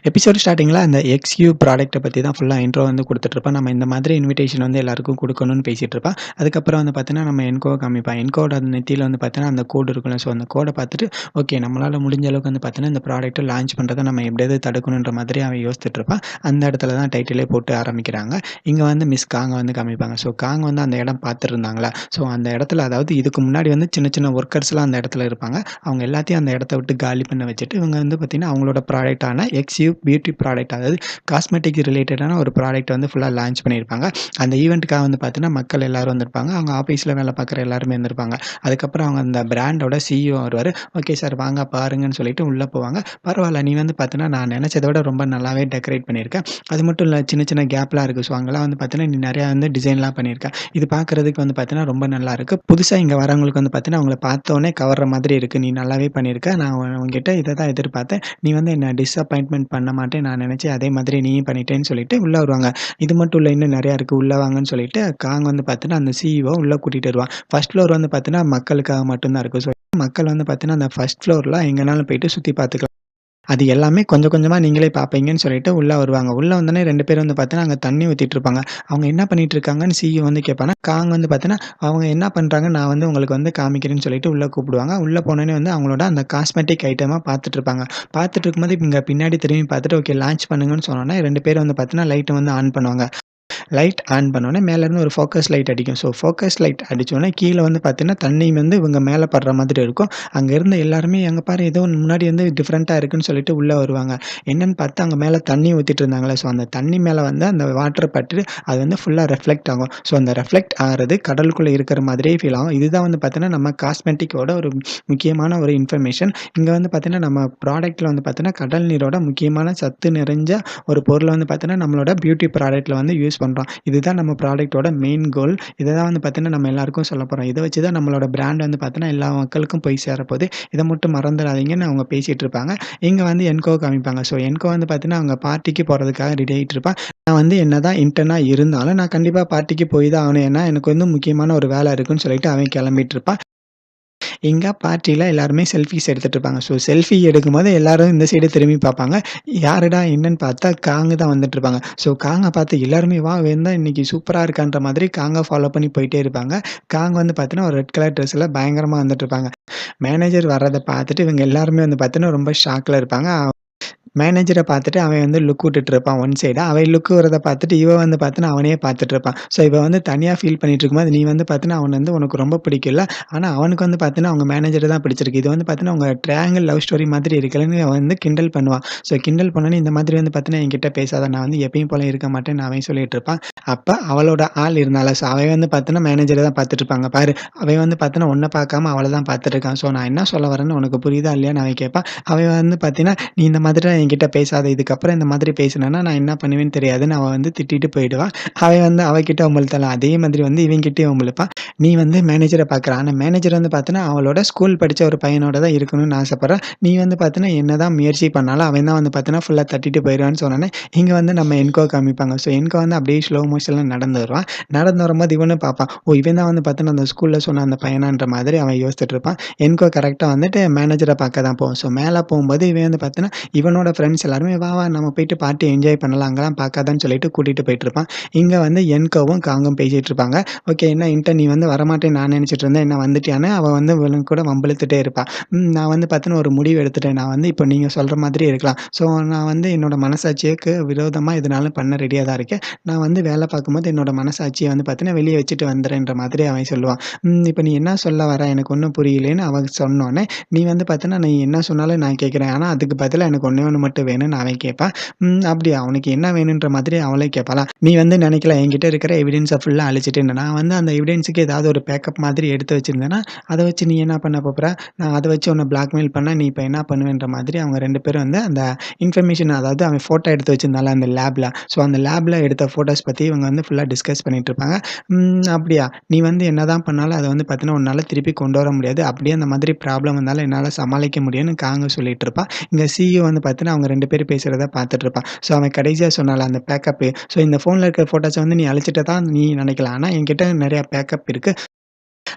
Episode ஸ்டார்ட்டிங்கில அந்த XU ப்ராடக்ட்ட பத்தி தான் ஃபுல்லா இன்ட்ரோ வந்து குடுத்துட்டுருப்பான். நம்ம இந்த மாதிரி இன்விடேஷன் வந்து எல்லாருக்கும் குடுக்கணும்னு பேசிட்டு இருப்பான். அதுக்கப்புறம் வந்து பார்த்தீங்கன்னா, நம்ம என்கோவ காமிப்பான். என்கோவோட நெத்தியில வந்து பார்த்தீங்கன்னா, அந்த கோடு இருக்கும்ல. ஸோ அந்த கோட பார்த்துட்டு, ஓகே நம்மளால முடிஞ்ச அளவுக்கு வந்து பார்த்தீங்கன்னா, இந்த ப்ராடக்ட்ட லான்ச் பண்றத நம்ம எப்படியாவது தடுக்கணுன்ற மாதிரி அவன் யோசிச்சுட்டு இருப்பான். அந்த இடத்துல தான் டைட்டிலே போட்டு ஆரம்பிக்கிறாங்க. இங்க வந்து மிஸ் காங்க வந்து காமிப்பாங்க. ஸோ காங் வந்து அந்த இடம் பார்த்துருந்தாங்களா, ஸோ அந்த இடத்துல அதாவது இதுக்கு முன்னாடி வந்து சின்ன சின்ன ஒர்க்கர்ஸ்லாம் அந்த இடத்துல இருப்பாங்க. அவங்க எல்லாத்தையும் அந்த இடத்த விட்டு காலி பண்ண வச்சுட்டு, இவங்க வந்து பார்த்தீங்கன்னா, அவங்களோட ப்ராடக்ட்டான எக்ஸ்யூ பியூட்டி ப்ராடக்ட் அதாவது காஸ்மெட்டிக் ரிலேட்டடான ஒரு ப்ராடக்ட் வந்து ஃபுல்லா லான்ச் பண்ணியிருப்பாங்க. அந்த ஈவென்ட்க்காக வந்து பார்த்தீங்கன்னா, மக்கள் எல்லாரும் வந்திருப்பாங்க. அவங்க ஆஃபீஸ்ல வேலை பார்க்குற எல்லாருமே இருந்திருப்பாங்க. அதுக்கப்புறம் அவங்க அந்த பிராண்டோட சிஇஓ வருவாரு. "ஓகே சார் வாங்க பாருங்கன்னு" சொல்லிட்டு உள்ள போவாங்க. "பரவால்ல நீ வந்து பார்த்தீன்னா, நான் நெனச்சத விட ரொம்ப நல்லாவே டெக்கரேட் பண்ணியிருக்க. அது மட்டும் இல்ல சின்ன சின்ன கேப்லாம் இருக்கு. ஸோ அங்கலாம் வந்து பார்த்தீன்னா, நீ நெறையா வந்து டிசைன்லாம் பண்ணியிருக்க. இது பார்க்கறதுக்கு வந்து பார்த்தீன்னா, ரொம்ப நல்லாருக்கு. புதுசா இங்க வரவங்களுக்கு வந்து பார்த்தீன்னா, அவங்கள பார்த்தோனே கவர்ற மாதிரி இருக்கு. நீ நல்லாவே பண்ணியிருக்க. நான் உன்கிட்ட இத தான் எதிர்பார்த்தேன். நீ வந்து என்ன டிசப்பாயின்ட்மென்ட் பண்ண மாட்டேன்னு நான் நெனச்சேன். அதே மாதிரி நீயும் பண்ணிட்டேன்னு சொல்லிட்டு உள்ள வருவாங்க. இது மட்டும் இல்ல இன்னும் நெறையா இருக்கு. உள்ள வாங்கன்னு சொல்லிட்டு காங் வந்து பார்த்தீன்னா, அந்த சிஇஓ உள்ள கூட்டிட்டு வருவான். ஃபர்ஸ்ட் ஃப்ளோர் வந்து பார்த்தீன்னா, மக்களுக்காக மட்டும் தான் இருக்கும். ஸோ மக்கள் வந்து பார்த்தீங்கன்னா, அந்த ஃபர்ஸ்ட் ஃப்ளோர்ல எங்கனாலும் போயிட்டு சுத்தி பார்த்துக்கலாம். அது எல்லாமே கொஞ்சம் கொஞ்சமா நீங்களே பார்ப்பீங்கன்னு சொல்லிட்டு உள்ள வருவாங்க. உள்ள வந்தோனே 2 பேர் வந்து பார்த்தீங்கன்னா, அங்க தண்ணி ஊத்திட்டு இருப்பாங்க. அவங்க என்ன பண்ணிட்டு இருக்காங்கன்னு சிஇஓ வந்து கேட்பானா, காங் வந்து பார்த்தீங்கன்னா, அவங்க என்ன பண்றாங்கன்னு நான் வந்து உங்களுக்கு வந்து காமிக்கிறேன்னு சொல்லிட்டு உள்ள கூப்பிடுவாங்க. உள்ள போனோனே வந்து அவங்களோட அந்த காஸ்மெட்டிக் ஐட்டமா பார்த்துட்டு இருப்பாங்க. பார்த்துட்டு இருக்கும்போது இங்க பின்னாடி திரும்பி பார்த்துட்டு, ஓகே லான்ச் பண்ணுங்கன்னு சொன்னோனே 2 பேரும் வந்து பார்த்தீங்கன்னா, லைட்ட வந்து ஆன் பண்ணுவாங்க. லைட் ஆன் பண்ணோனே மேலேருந்து ஒரு ஃபோக்கஸ் லைட் அடிக்கும். ஸோ ஃபோக்கஸ் லைட் அடிச்சோனே கீழ வந்து பார்த்தீங்கன்னா, தண்ணி வந்து இவங்க மேல படுற மாதிரி இருக்கும். அங்க இருந்த எல்லாருமே, "அங்க பாரு ஏதோ முன்னாடி வந்து டிஃபரெண்ட்டா இருக்குன்னு" சொல்லிட்டு உள்ள வருவாங்க. என்னன்னு பார்த்தா அங்க மேல தண்ணி ஊத்திட்டு இருந்தாங்கல்ல, ஸோ அந்த தண்ணி மேல வந்து அந்த வாட்டர் பட்டு அது வந்து ஃபுல்லா ரெஃப்ளெக்ட் ஆகும். ஸோ அந்த ரெஃப்ளெக்ட் ஆறது கடலுக்குள்ள இருக்கிற மாதிரியே ஃபீல் ஆகும். இதுதான் வந்து பார்த்தீங்கன்னா, நம்ம காஸ்மெட்டிக்கோட ஒரு முக்கியமான ஒரு இன்ஃபர்மேஷன். இங்க வந்து பார்த்தீங்கன்னா, நம்ம ப்ராடக்ட்ல வந்து பார்த்தீங்கன்னா, கடல் நீரோட முக்கியமான சத்து நிறைஞ்ச ஒரு பொருள வந்து பார்த்தீங்கன்னா, நம்மளோட பியூட்டி ப்ராடக்ட்ல வந்து யூஸ் பண்றோம். இதுதான் நம்ம ப்ராடக்ட்டோட மெயின் கோல். இத தான் வந்து பார்த்தீங்கன்னா, நம்ம எல்லாருக்கும் சொல்லப்போறோம். இத வச்சு தான் நம்மளோட பிராண்ட் வந்து பார்த்தீங்கன்னா, எல்லா மக்களுக்கும் போய் சேரப்போது. இத மட்டும் மறந்துறாதீங்கன்னு அவங்க பேசிட்டு இருப்பாங்க. இங்க வந்து என்கோ காமிப்பாங்க. ஸோ என்கோ வந்து பார்த்தீங்கன்னா, அவங்க பார்ட்டிக்கு போறதுக்காக ரெடி ஆயிட்டு இருப்பான். நான் வந்து என்னதான் இன்டர்னா இருந்தாலும், நான் கண்டிப்பா பார்ட்டிக்கு போய் தான் ஆகணும். ஏன்னா, எனக்கு வந்து முக்கியமான ஒரு வேலை இருக்குன்னு சொல்லிட்டு அவன் கிளம்பிட்டு இருப்பான். இங்க பார்ட்டில எல்லாருமே செல்ஃபீஸ் எடுத்துட்டு இருப்பாங்க. ஸோ செல்ஃபி எடுக்கும்போது எல்லாரும் இந்த சைடு திரும்பி பார்ப்பாங்க. யாருடா என்னன்னு பார்த்தா காங்கு தான் வந்துட்டு இருப்பாங்க. ஸோ காங்க பார்த்து எல்லாருமே இவன் தான் இன்னைக்கு சூப்பரா இருக்கான்ற மாதிரி காங்க ஃபாலோ பண்ணி போயிட்டே இருப்பாங்க. காங் வந்து பார்த்தீங்கன்னா, ஒரு ரெட் கலர் ட்ரெஸ்ல பயங்கரமா வந்துட்டு இருப்பாங்க. மேனேஜர் வர்றத பார்த்துட்டு இவங்க எல்லாருமே வந்து பார்த்தீங்கன்னா, ரொம்ப ஷாக்ல இருப்பாங்க. மேனேஜர பார்த்துட்டு அவன் வந்து லுக் விட்டுட்டு இருப்பான் ஒன் சைடா. அவன் லுக் விடுறத பார்த்துட்டு இவன் வந்து பார்த்தீன்னா, அவனையே பார்த்துட்டு இருப்பான். ஸோ இவ வந்து தனியா ஃபீல் பண்ணிட்டு இருக்கும்போது, நீ வந்து பார்த்தீன்னா, அவன வந்து உனக்கு ரொம்ப பிடிக்கும்ல. ஆனா அவனுக்கு வந்து பார்த்தீன்னா, அவங்க மேனேஜர தான் பிடிச்சிருக்கு. இது வந்து பார்த்தீன்னா, உங்க ட்ரையாங்கிள் லவ் ஸ்டோரி மாதிரி இருக்குல்லன்னு அவன் வந்து கிண்டல் பண்ணுவான். ஸோ கிண்டல் பண்ணோனே, இந்த மாதிரி வந்து பார்த்தீன்னா, என்கிட்ட பேசாத. நான் வந்து எப்பயும் போல இருக்க மாட்டேன்னு அவன் சொல்லிட்டு இருப்பான். அப்ப அவளோட ஆள் இருந்தாளா, ஸோ அவன் வந்து பார்த்தீன்னா, மேனேஜர தான் பார்த்துட்டு இருப்பாங்க. பாரு அவன் வந்து பார்த்தீன்னா, உன்ன பார்க்காம அவள தான் பார்த்துட்டு இருக்கான். ஸோ நான் என்ன சொல்ல வரேன்னு உனக்கு புரியுதா இல்லையான்னு அவன் கேட்பான். அவன் வந்து பார்த்தீங்கன்னா, நீ இந்த மாதிரிலாம் என்கிட்ட பேசாத. இதுக்கப்புறம் இந்த மாதிரி பேசினேன்னா, நான் என்ன பண்ணுவேன்னு தெரியாதுன்னு அவ வந்து திட்டிட்டு போயிடுவா. அவன் வந்து அவகிட்ட வம்பிழுத்தாளாம். அதே மாதிரி வந்து இவன்கிட்டயும் வம்பிழுப்பான். நீ வந்து மேனேஜர பார்க்குற. ஆனா மேனேஜர் வந்து பார்த்தீன்னா, அவளோட ஸ்கூல் படிச்ச ஒரு பையனோட தான் இருக்கணும்னு ஆசைப்படுறா. நீ வந்து பார்த்தீன்னா, என்னதான் முயற்சி பண்ணாலும் அவன் தான் வந்து பார்த்தீன்னா, ஃபுல்லா தட்டிட்டு போயிருவான்னு சொன்னோனே, இங்க வந்து நம்ம என்கோ காமிப்பாங்க. ஸோ என்கோ வந்து அப்படியே ஸ்லோ மோஷன்ல நடந்து வருவான். நடந்து வரும்போது இவனும் பார்ப்பான். ஓ! இவன் தான் வந்து பார்த்தீன்னா, அந்த ஸ்கூல்ல சொன்ன அந்த பையனான்ற மாதிரி அவன் யோசிச்சுட்டு இருப்பான். என்கோ கரெக்ட்டா வந்துட்டு மேனேஜர பார்க்க தான் போவான். ஸோ மேல போம்போது இவன் வந்து பார்த்தீன்னா, இவனோட ஃப்ரெண்ட்ஸ் எல்லாருமே வா, வா நம்ம போயிட்டு பார்ட்டி என்ஜாய் பண்ணலாம். அங்கலாம் பார்க்காதன்னு சொல்லிட்டு கூட்டிட்டு போயிட்டுருப்பான். இங்க வந்து என்கோவும் காங்கும் பேசிட்டு இருப்பாங்க. ஓகே என்ன இன்டர்ன் நீ வந்து வரமாட்டேன்னு நான் நெனச்சுட்டு இருந்தேன். என்ன வந்துட்டியான்னு அவ வந்து இவனுங்க கூட வம்பிழுத்துட்டே இருப்பா. நான் வந்து பார்த்தீன்னா ஒரு முடிவு எடுத்துட்டேன். நான் வந்து இப்போ நீங்க சொல்ற மாதிரி இருக்கலாம். ஸோ நான் வந்து என்னோட மனசாட்சிக்கு விரோதமா எதுனாலும் பண்ண ரெடியா தான் இருக்கேன். நான் வந்து வேலை பார்க்கும்போது என்னோட மனசாட்சிய வந்து பார்த்தீங்கன்னா, வெளிய வச்சுட்டு வந்துர்றேன்ற மாதிரி அவன் சொல்லுவான். இப்ப நீ என்ன சொல்ல வர? எனக்கு ஒண்ணும் புரியலேன்னு அவ சொன்னோனே, நீ வந்து பார்த்தீன்னா, நீ என்ன சொன்னாலும் நான் கேட்கிறேன். ஆனா அதுக்கு பதிலா எனக்கு ஒண்ணே ஒண்ணு மட்டும் வேணும்னு அவன் கேட்பான். அப்படியா? உனக்கு என்ன வேணுன்ற மாதிரி அவளே கேட்பாளாம். நீ வந்து நினைக்கலாம் என்கிட்ட இருக்கிற எவிடன்ஸ ஃபுல்லா அழிச்சுட்டேன்னு. நான் வந்து அந்த எவிடன்ஸுக்கு ஏதாவது ஒரு பேக்கப் மாதிரி எடுத்து வச்சிருந்தேன்னா, அத வச்சு நீ என்ன பண்ண போப்போற? நான் அத வச்சு உன்ன பிளாக்மெயில் பண்ணா, நீ இப்ப என்ன பண்ணுவேன்ற மாதிரி அவங்க 2 பேரும் வந்து அந்த இன்ஃபர்மேஷன் அதாவது அவன் ஃபோட்டோ எடுத்து வச்சிருந்தான்ல அந்த லேப்ல. ஸோ அந்த லேப்ல எடுத்த ஃபோட்டோஸ் பத்தி இவங்க வந்து ஃபுல்லா டிஸ்கஸ் பண்ணிட்டு இருப்பாங்க. அப்படியா? நீ வந்து என்னதான் பண்ணாலும் அத வந்து பார்த்தீங்கன்னா, உன்னால திருப்பி கொண்டு வர முடியாது. அப்படியே அந்த மாதிரி ப்ராப்ளம் வந்தாலும் என்னால சமாளிக்க முடியும்னு காங்க சொல்லிட்டு இருப்பா. இங்க சிஇஓ வந்து பார்த்தீங்கன்னா, அவங்க 2 பேரும் பேசுறத பார்த்துட்டு இருப்பான். ஸோ அவன் கடைசியா சொன்னான்ல அந்த பேக்கப்பு. ஸோ இந்த ஃபோன்ல இருக்கிற ஃபோட்டோஸ வந்து நீ அழிச்சிட்ட தான் நீ நினைக்கலாம். ஆனா என்கிட்ட நெறைய பேக்கப் இருக்கு.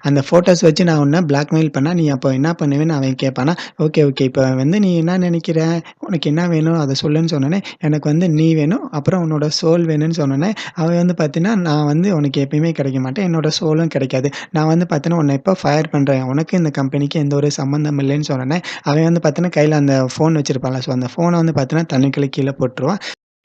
அந்த ஃபோட்டோஸ் வச்சு நான் உன்ன பிளாக்மெயில் பண்ணா, நீ அப்போ என்ன பண்ணுவேன்னு அவன் கேட்பானா, ஓகே, ஓகே. இப்ப வந்து நீ என்ன நெனைக்கிற? உனக்கு என்ன வேணும்? அத சொல்லுன்னு சொன்னோனே, எனக்கு வந்து நீ வேணும். அப்புறம் உன்னோட சோல் வேணும்னு சொன்னோனே, அவன் வந்து பார்த்தீங்கன்னா, நான் வந்து உனக்கு எப்பயுமே கிடைக்க மாட்டேன். என்னோட சோலும் கிடைக்காது. நான் வந்து பார்த்தீங்கன்னா, உன்ன இப்ப ஃபயர் பண்றேன். உனக்கு இந்த கம்பெனிக்கு எந்த ஒரு சம்மந்தம் இல்லைன்னு சொன்னோனே, அவன் வந்து பார்த்தீங்கன்னா, கையில அந்த ஃபோன் வச்சிருப்பான்ல. ஸோ அந்த ஃபோன வந்து பார்த்தீங்கன்னா, தண்ணிக்குள்ள கீழ போட்டுருவான்.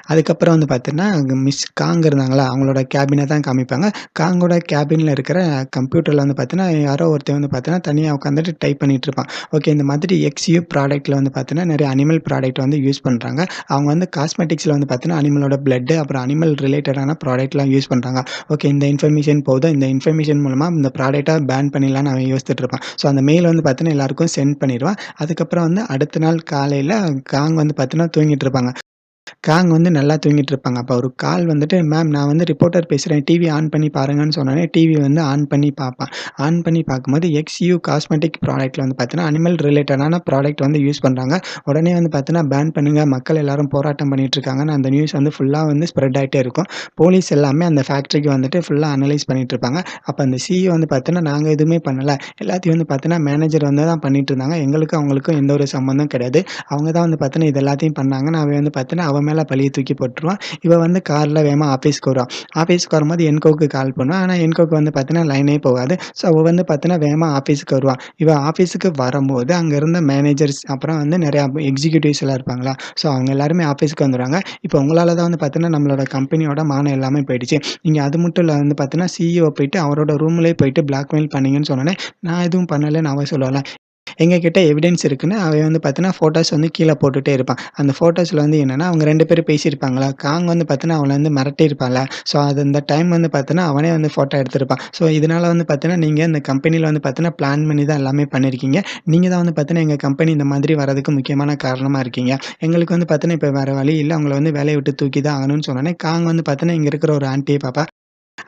அதுக்கப்புறம் வந்து பார்த்தீங்கன்னா, அங்க மிஸ் காங் இருந்தாங்களா, அவங்களோட கேபின தான் காமிப்பாங்க. காங்கோட கேபின்ல இருக்கிற கம்ப்யூட்டர்ல வந்து பார்த்தீங்கன்னா, யாரோ ஒருத்தன் வந்து பார்த்தீங்கன்னா, தனியா உட்காந்துட்டு டைப் பண்ணிட்டு இருப்பான். ஓகே, இந்த மாதிரி எக்ஸ்யூ ப்ராடக்ட்ல வந்து பார்த்தீங்கன்னா, நெறைய அனிமல் ப்ராடக்ட் வந்து யூஸ் பண்றாங்க. அவங்க வந்து காஸ்மெட்டிக்ஸ்ல வந்து பார்த்தீங்கன்னா, அனிமலோட பிளட் அப்புறம் அனிமல் ரிலேட்டடான ப்ராடக்ட்லாம் யூஸ் பண்றாங்க. ஓகே, இந்த இன்ஃபர்மேஷன் போதும். இந்த இன்ஃபர்மேஷன் மூலமா இந்த ப்ராடக்ட்ட பேன் பண்ணிடலாம்னு அவன் யோசிச்சுட்டு இருப்பான். ஸோ அந்த மெயில் வந்து பார்த்தீங்கன்னா, எல்லாருக்கும் சென்ட் பண்ணிருவான். அதுக்கப்புறம் வந்து அடுத்த நாள் காலையில காங் வந்து பார்த்தீங்கன்னா, தூங்கிட்டு இருப்பாங்க. காங் வந்து நல்லா தூங்கிட்டு இருப்பாங்க. அப்ப ஒரு கால் வந்துட்டு, "மேம் நான் வந்து ரிப்போர்ட்டர் பேசுறேன். டிவி ஆன் பண்ணி பாருங்கன்னு" சொன்னோனே, டிவி வந்து ஆன் பண்ணி பார்ப்பான். ஆன் பண்ணி பார்க்கும்போது எக்ஸ்யூ காஸ்மெட்டிக் ப்ராடக்ட்ல வந்து பார்த்தீங்கன்னா, அனிமல் ரிலேட்டடான ப்ராடக்ட் வந்து யூஸ் பண்றாங்க. உடனே வந்து பார்த்தீங்கன்னா, பேன் பண்ணுங்க. மக்கள் எல்லாரும் போராட்டம் பண்ணிட்டு இருக்காங்கன்னு அந்த நியூஸ் வந்து ஃபுல்லா வந்து ஸ்ப்ரெட் ஆயிட்டே இருக்கும். போலீஸ் எல்லாமே அந்த ஃபேக்டரிக்கு வந்துட்டு ஃபுல்லா அனலைஸ் பண்ணிட்டு இருப்பாங்க. அப்ப அந்த சிஇஓ வந்து பார்த்தீங்கன்னா, "நாங்க எதுவுமே பண்ணல. எல்லாத்தையும் வந்து பார்த்தீங்கன்னா, மேனேஜர் வந்து தான் பண்ணிட்டு இருந்தாங்க. எங்களுக்கும் அவங்களுக்கும் எந்த ஒரு சம்மந்தம் கிடையாது. அவங்க தான் வந்து பார்த்தீங்கன்னா, இது எல்லாத்தையும் பண்ணாங்கன்னு" அவன் வந்து பார்த்தீங்கன்னா, அவன் மேல பழிய தூக்கி போட்டுருவான். இவ வந்து கார்ல வேகமா ஆஃபீஸ்க்கு வருவா. ஆஃபீஸ்க்கு வரும்போது என்கோக்கு கால் பண்ணுவா. ஆனா என்கோக்கு வந்து பார்த்தீங்கன்னா, லைனே போகாது. ஸோ அவ வந்து பார்த்தீங்கன்னா, வேகமா ஆஃபீஸ்க்கு வருவா. இவ ஆஃபீஸுக்கு வரும்போது அங்க இருந்த மேனேஜர்ஸ் அப்புறம் வந்து நெறையா எக்ஸிக்யூட்டிவ்ஸ் எல்லாம் இருப்பாங்களா, ஸோ அவங்க எல்லாருமே ஆஃபீஸ்க்கு வந்துருவாங்க. இப்போ உங்களால தான் வந்து பார்த்தீங்கன்னா, நம்மளோட கம்பெனியோட மானம் எல்லாமே போயிடுச்சு. நீங்க அது மட்டும் இல்ல வந்து பார்த்தீங்கன்னா, சிஇஓ போயிட்டு அவரோட ரூம்லயே போயிட்டு பிளாக்மெயில் பண்ணீங்கன்னு சொன்னோனே, நான் எதுவும் பண்ணலன்னு அவ சொல்லுவாளா. எங்ககிட்ட எவிடன்ஸ் இருக்குன்னு அவன் வந்து பார்த்தீங்கன்னா, ஃபோட்டோஸ் வந்து கீழ போட்டுட்டே இருப்பான். அந்த ஃபோட்டோஸ்ல வந்து என்னன்னா, அவங்க 2 பேரும் பேசியிருப்பாங்களா, காங் வந்து பார்த்தீங்கன்னா, அவள வந்து மிரட்டியிருப்பான்ல. ஸோ அது அந்த டைம் வந்து பார்த்தீங்கன்னா, அவனே வந்து ஃபோட்டோ எடுத்திருப்பான். ஸோ இதனால வந்து பார்த்தீங்கன்னா, நீங்க இந்த கம்பெனில வந்து பார்த்தீங்கன்னா, பிளான் பண்ணி தான் எல்லாமே பண்ணியிருக்கீங்க. நீங்க தான் வந்து பார்த்தீங்கன்னா, எங்க கம்பெனி இந்த மாதிரி வரதுக்கு முக்கியமான காரணமா இருக்கீங்க. எங்களுக்கு வந்து பார்த்தீங்கன்னா, இப்ப வேற வழி இல்ல. உங்கள வந்து வேலைய விட்டு தூக்கி தான் ஆகணும்னு சொன்னோனே, காங் வந்து பார்த்தீங்கன்னா, இங்க இருக்கிற ஒரு ஆன்டிய பாப்பா.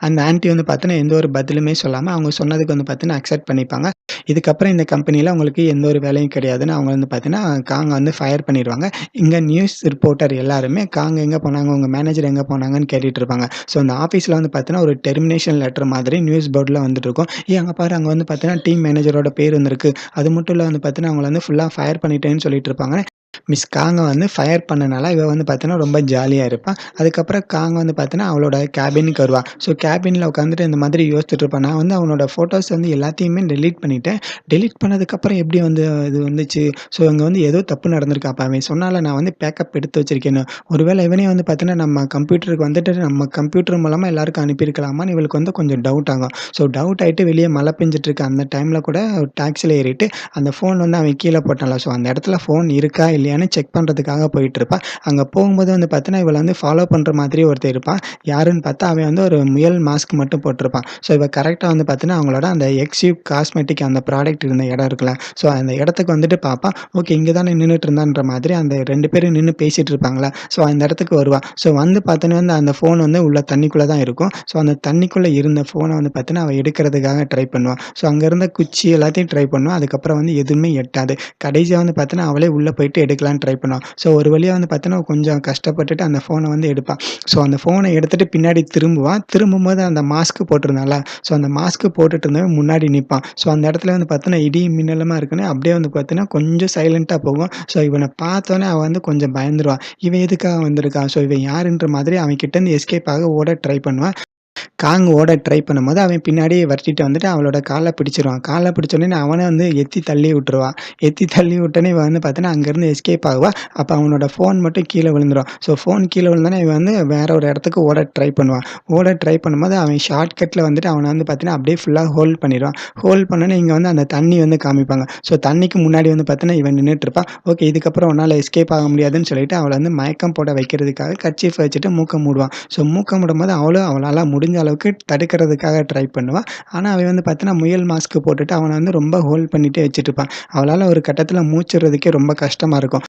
அந்த ஆன்டி வந்து பார்த்தீங்கன்னா, எந்த ஒரு பதிலுமே சொல்லாம, அவங்க சொன்னதுக்கு வந்து பார்த்தீங்கன்னா, அக்செப்ட் பண்ணிப்பாங்க. இதுக்கப்புறம் இந்த கம்பெனில உங்களுக்கு எந்த ஒரு வேலையும் கிடையாதுன்னு அவங்க வந்து பார்த்தீங்கன்னா, காங்க வந்து ஃபயர் பண்ணிருவாங்க. இங்க நியூஸ் ரிப்போர்ட்டர் எல்லாருமே காங்க எங்க போனாங்க? உங்க மேனேஜர் எங்க போனாங்கன்னு கேட்டுட்டு இருப்பாங்க. ஸோ அந்த ஆஃபீஸ்ல வந்து பார்த்தீங்கன்னா, ஒரு டெர்மினேஷன் லெட்டர் மாதிரி நியூஸ் போர்ட்ல வந்துட்டு இருக்கும். "ஏய் அங்க பாரு அங்க வந்து பார்த்தீங்கன்னா, டீம் மேனேஜரோட பேர் வந்திருக்கு. அது மட்டும் இல்ல வந்து பார்த்தீங்கன்னா, அவங்கள வந்து ஃபுல்லா ஃபயர் பண்ணிட்டேன்னு" சொல்லிட்டு இருப்பாங்க. மிஸ் காங்க வந்து ஃபயர் பண்ணனால, இவ வந்து பார்த்தீங்கன்னா, ரொம்ப ஜாலியா இருப்பா. அதுக்கப்புறம் காங் வந்து பார்த்தீங்கன்னா, அவளோட கேபினுக்கு வருவா. ஸோ கேபின்ல உட்காந்துட்டு இந்த மாதிரி யோசிச்சுட்டு இருப்பா. நான் வந்து அவனோட ஃபோட்டோஸ் வந்து எல்லாத்தையுமே டெலீட் பண்ணிட்டேன். டெலீட் பண்ணதுக்கப்புறம் எப்படி வந்து இது வந்துச்சு? ஸோ இங்க வந்து ஏதோ தப்பு நடந்திருக்கு. அப்ப அவன் சொன்னான்ல, நான் வந்து பேக்கப் எடுத்து வச்சிருக்கேன்னு. ஒருவேளை இவனே வந்து பார்த்தீங்கன்னா, நம்ம கம்ப்யூட்டருக்கு வந்துட்டு நம்ம கம்ப்யூட்டர் மூலமா எல்லாருக்கும் அனுப்பியிருக்கலாமான்னு இவளுக்கு வந்து கொஞ்சம் டவுட் ஆகும். ஸோ டவுட் ஆயிட்டு வெளிய மழை பெஞ்சுட்டு இருக்க அந்த டைம்ல கூட டாக்ஸில ஏறிட்டு அந்த ஃபோன் வந்து அவன் கீழ போட்டான்ல. ஸோ அந்த இடத்துல ஃபோன் இருக்கா? இல்லையான்னு செக் பண்றதுக்காக போயிட்டுருப்பா. அங்க போகும்போது வந்து பார்த்தீங்கன்னா, இவள வந்து ஃபாலோ பண்ற மாதிரி ஒருத்தன் இருப்பான். யாருன்னு பார்த்தா, அவன் வந்து ஒரு முயல் மாஸ்க் மட்டும் போட்டிருப்பான். ஸோ இவ கரெக்ட்டா வந்து பார்த்தீங்கன்னா, அவங்களோட அந்த எக்ஸ்யூப் காஸ்மெட்டிக் அந்த ப்ராடக்ட் இருந்த இடம் இருக்குல்ல. ஸோ அந்த இடத்துக்கு வந்துட்டு பார்ப்பா. ஓகே, இங்க தானே நின்னுட்டு இருந்தான்ற மாதிரி அந்த 2 பேரும் நின்னு பேசிட்டு இருப்பாங்கல்ல. ஸோ அந்த இடத்துக்கு வருவா. ஸோ வந்து பார்த்தோனே வந்து அந்த ஃபோன் வந்து உள்ள தண்ணிக்குள்ள தான் இருக்கும். ஸோ அந்த தண்ணிக்குள்ள இருந்த ஃபோன வந்து பார்த்தீங்கன்னா, அவ எடுக்கிறதுக்காக ட்ரை பண்ணுவா. ஸோ அங்க இருந்த குச்சி எல்லாத்தையும் ட்ரை பண்ணுவா. அதுக்கப்புறம் வந்து எதுவுமே எட்டாது. கடைசியா வந்து பார்த்தீங்கன்னா, அவளே உள்ள போயிட்டு எடுக்கலான்னு ட்ரை பண்ணுவா. ஸோ ஒரு வழியா வந்து பார்த்தீங்கன்னா, கொஞ்சம் கஷ்டப்பட்டுட்டு அந்த ஃபோன வந்து எடுப்பா. ஸோ அந்த ஃபோன எடுத்துட்டு பின்னாடி திரும்புவா. திரும்பும்போது அந்த மாஸ்க் போட்டிருந்தான்ல, ஸோ அந்த மாஸ்க் போட்டுட்டு இருந்தவன் முன்னாடி நிப்பான். ஸோ அந்த இடத்துல வந்து பார்த்தீங்கன்னா, இடியும் மின்னலுமா இருக்குன்னு அப்படியே வந்து பார்த்தீங்கன்னா, கொஞ்சம் சைலன்ட்டா போகும். ஸோ இவன பார்த்தோனே அவ வந்து கொஞ்சம் பயந்துருவா. இவன் எதுக்காக வந்திருக்கான்? ஸோ இவன் யாருன்ற மாதிரி அவன் கிட்டேருந்து எஸ்கேப் ஆக ஓட ட்ரை பண்ணுவா. காங் ஓட ட்ரை பண்ணும்போது, அவன் பின்னாடியே விரட்டிட்டு வந்துட்டு அவளோட கால பிடிச்சிருவான். கால பிடிச்சோனே அவன வந்து எத்தி தள்ளி விட்டுருவான். எத்தி தள்ளி விட்டோனே இவ வந்து பார்த்தீங்கன்னா, அங்கருந்து எஸ்கேப் ஆகுவா. அப்ப அவனோட ஃபோன் மட்டும் கீழ விழுந்துரும். ஸோ ஃபோன் கீழ விழுந்தோனே இவன் வந்து வேற ஒரு இடத்துக்கு ஓட ட்ரை பண்ணுவான். ஓட ட்ரை பண்ணும்போது அவன் ஷார்ட்கட்ல வந்துட்டு அவன வந்து பார்த்தீங்கன்னா, அப்படியே ஃபுல்லா ஹோல்ட் பண்ணிருவான். ஹோல்ட் பண்ணோனே இங்க வந்து அந்த தண்ணி வந்து காமிப்பாங்க. ஸோ தண்ணிக்கு முன்னாடி வந்து பார்த்தீங்கன்னா, இவன் நின்னுட்டுருப்பான். ஓகே, இதுக்கப்புறம் உன்னால எஸ்கேப் ஆக முடியாதுன்னு சொல்லிட்டு அவள வந்து மயக்கம் போட வைக்கிறதுக்காக கர்ச்சீஃப் வச்சுட்டு மூக்க மூடுவான். ஸோ மூக்க மூடும்போது அவளும் அவளால முடிஞ்ச அளவுக்கு தடுக்கிறதுக்காக ட்ரை பண்ணுவா. ஆனா, அவன் வந்து பார்த்தீங்கன்னா, முயல் மாஸ்க் போட்டுட்டு அவன வந்து ரொம்ப ஹோல்ட் பண்ணிட்டே வச்சுட்டுருப்பான். அவளால ஒரு கட்டத்தில மூச்சு விடுறதுக்கே ரொம்ப கஷ்டமா இருக்கும்.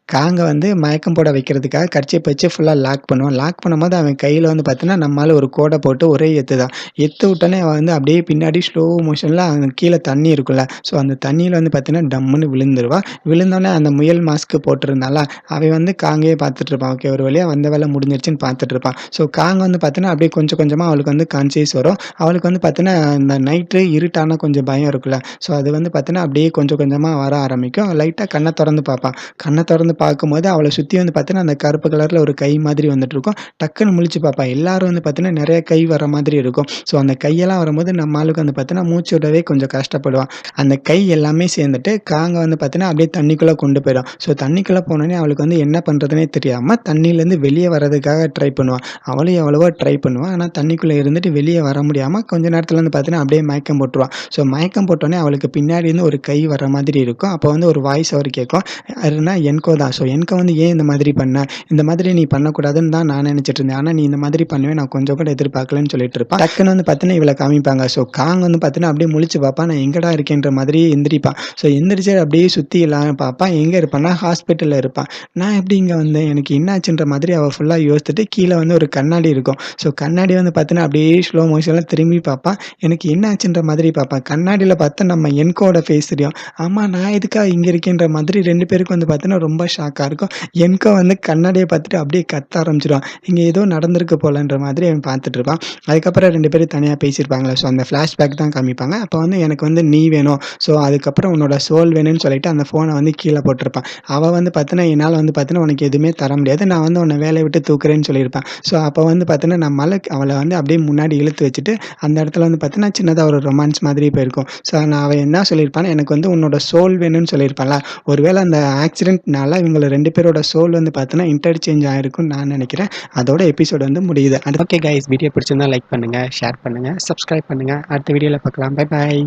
காங்க வந்து மயக்கம் போட வைக்கிறதுக்காக கர்ச்சீப் வச்சு ஃபுல்லா லாக் பண்ணுவான். லாக் பண்ணும்போது அவன் கையில வந்து பார்த்தீங்கன்னா, நம்ம ஆளு ஒரு கோட போட்டு ஒரே எத்து தான். எத்து விட்டோனே அவன் வந்து அப்படியே பின்னாடி ஸ்லோ மோஷன்ல அங்க கீழ தண்ணி இருக்குல்ல, ஸோ அந்த தண்ணீல வந்து பார்த்தீங்கன்னா, டம்முன்னு விழுந்துருவா. விழுந்தோனே அந்த முயல் மாஸ்க் போட்டிருந்தான்ல, அவன் வந்து காங்கயே பார்த்துட்டு இருப்பான். ஓகே, ஒரு வழியா வந்த வேல முடிஞ்சிருச்சுன்னு பார்த்துட்டு இருப்பான். ஸோ காங்க வந்து பார்த்தீங்கன்னா, அப்படியே கொஞ்சம் கொஞ்சமா அவளுக்கு வந்து கான்ஷியஸ் வரும். அவளுக்கு வந்து பார்த்தீங்கன்னா, இந்த நைட்டு இருட்டானா கொஞ்சம் பயம் இருக்குல்ல, ஸோ அது வந்து பார்த்தீங்கன்னா, அப்படியே கொஞ்சம் கொஞ்சமா வர ஆரம்பிக்கும். லைட்டா கண்ண தொறந்து பார்ப்பா. கண்ண தொறந்து பார்க்கும்போது, அவள சுத்தி வந்து பார்த்தீங்கன்னா, அந்த கருப்பு கலர்ல ஒரு கை மாதிரி வந்துட்டுருக்கும். டக்குன்னு முழிச்சு பார்ப்பா. எல்லாரும் வந்து பார்த்தீங்கன்னா, நெறைய கை வர மாதிரி இருக்கும். ஸோ அந்த கையெல்லாம் வரும்போது, நம்ம ஆளுக்கு வந்து பார்த்தீங்கன்னா, மூச்சு விடவே கொஞ்சம் கஷ்டப்படுவான். அந்த கை எல்லாமே சேர்ந்துட்டு, காங்க வந்து பார்த்தீங்கன்னா, அப்படியே தண்ணிக்குள்ள கொண்டு போயிடும். ஸோ தண்ணிக்குள்ள போனோனே அவளுக்கு வந்து என்ன பண்றதுன்னே தெரியாம, தண்ணீலேருந்து வெளிய வரதுக்காக ட்ரை பண்ணுவா. அவளும் எவ்வளவோ ட்ரை பண்ணுவா. ஆனா, தண்ணிக்குள்ள இருந்துட்டு வெளிய வர முடியாம, கொஞ்ச நேரத்துல வந்து பார்த்தீங்கன்னா, அப்படியே மயக்கம் போட்டுருவா. ஸோ மயக்கம் போட்டோனே அவளுக்கு பின்னாடி இருந்து ஒரு கை வர மாதிரி இருக்கும். அப்போ வந்து ஒரு வாய்ஸ் ஓவர் கேட்கும். யாருன்னா என்கோ தான். ஸோ என்கோ வந்து "ஏன் இந்த மாதிரி பண்ண? இந்த மாதிரி நீ பண்ணக்கூடாதுன்னு தான் நான் நெனச்சுட்டு இருந்தேன். ஆனா, நீ இந்த மாதிரி பண்ணுவேன்னு நான் கொஞ்சம் கூட எதிர்பார்க்கலன்னு" சொல்லிட்டு இருப்பா. டக்குன்னு வந்து பார்த்தீங்கன்னா, இவள காமிப்பாங்க. ஸோ காங் வந்து பார்த்தீங்கன்னா, அப்படியே முழிச்சு பார்ப்பா. நான் எங்கடா இருக்கேன்ற மாதிரி எந்திரிப்பா. ஸோ எந்திரிச்சு அப்படியே சுத்தி எல்லாம் பார்ப்பா. எங்க இருப்பான்னா, ஹாஸ்பிட்டல்ல இருப்பா. நான் எப்படி இங்க வந்தேன்? எனக்கு என்னாச்சுன்ற மாதிரி அவ ஃபுல்லா யோசித்துட்டு கீழ வந்து ஒரு கண்ணாடி இருக்கும். ஸோ கண்ணாடி வந்து பார்த்தீங்கன்னா, அப்படியே ஸ்லோ மோஷன்ல திரும்பி பார்ப்பா. எனக்கு என்ன ஆச்சுன்ற மாதிரி பார்ப்பா. கண்ணாடில பார்த்தா நம்ம என்கோட ஃபேஸ் தெரியும். ஆமா, நான் எதுக்கா இங்க இருக்கேன்ற மாதிரி 2 பேருக்கும் வந்து பார்த்தீங்கன்னா, ரொம்ப ஷாக்கா இருக்கும். என்கோ வந்து கண்ணாடிய பார்த்துட்டு அப்படியே கத்த ஆரம்பிச்சுருவான். இங்க ஏதோ நடந்திருக்கு போலன்ற மாதிரி அவன் பார்த்துட்டு இருப்பான். அதுக்கப்புறம் 2 பேரும் தனியா பேசியிருப்பாங்கல்ல. ஸோ அந்த ஃப்ளாஷ்பேக் தான் காமிப்பாங்க. அப்ப வந்து எனக்கு வந்து நீ வேணும். ஸோ அதுக்கப்புறம் உன்னோட சோல் வேணும்னு சொல்லிட்டு அந்த ஃபோன வந்து கீழ போட்டிருப்பான். அவ வந்து பார்த்தீங்கன்னா, என்னால வந்து பார்த்தீங்கன்னா, உனக்கு எதுவுமே தர முடியாது. நான் வந்து உன்ன வேலைய விட்டு தூக்குறேன்னு சொல்லியிருப்பான். ஸோ அப்ப வந்து பார்த்தீங்கன்னா, நம்மால அவள வந்து அப்படியே முன்னாடி இழுத்து வச்சுட்டு, அந்த இடத்துல வந்து பார்த்தீங்கன்னா, சின்னதா ஒரு ரொமான்ஸ் மாதிரி போயிருக்கும். ஸோ அவன் என்ன சொல்லியிருப்பான்னா, எனக்கு வந்து உன்னோட சோல் வேணும்னு சொல்லியிருப்பான்ல. ஒருவேள அந்த ஆக்சிடென்ட்னால இவங்க 2 பேரோட சோல் வந்து பார்த்தீங்கன்னா, இன்டர்சேஞ்ச் ஆயிருக்கும்னு நான் நெனைக்கிறேன். அதோட எபிசோட் வந்து முடியுது. ஓகே கைஸ், வீடியோ பிடிச்சிருந்தா லைக் பண்ணுங்க, ஷேர் பண்ணுங்க, சப்ஸ்கிரைப் பண்ணுங்க. அடுத்த வீடியோல பார்க்கலாம். Bye bye.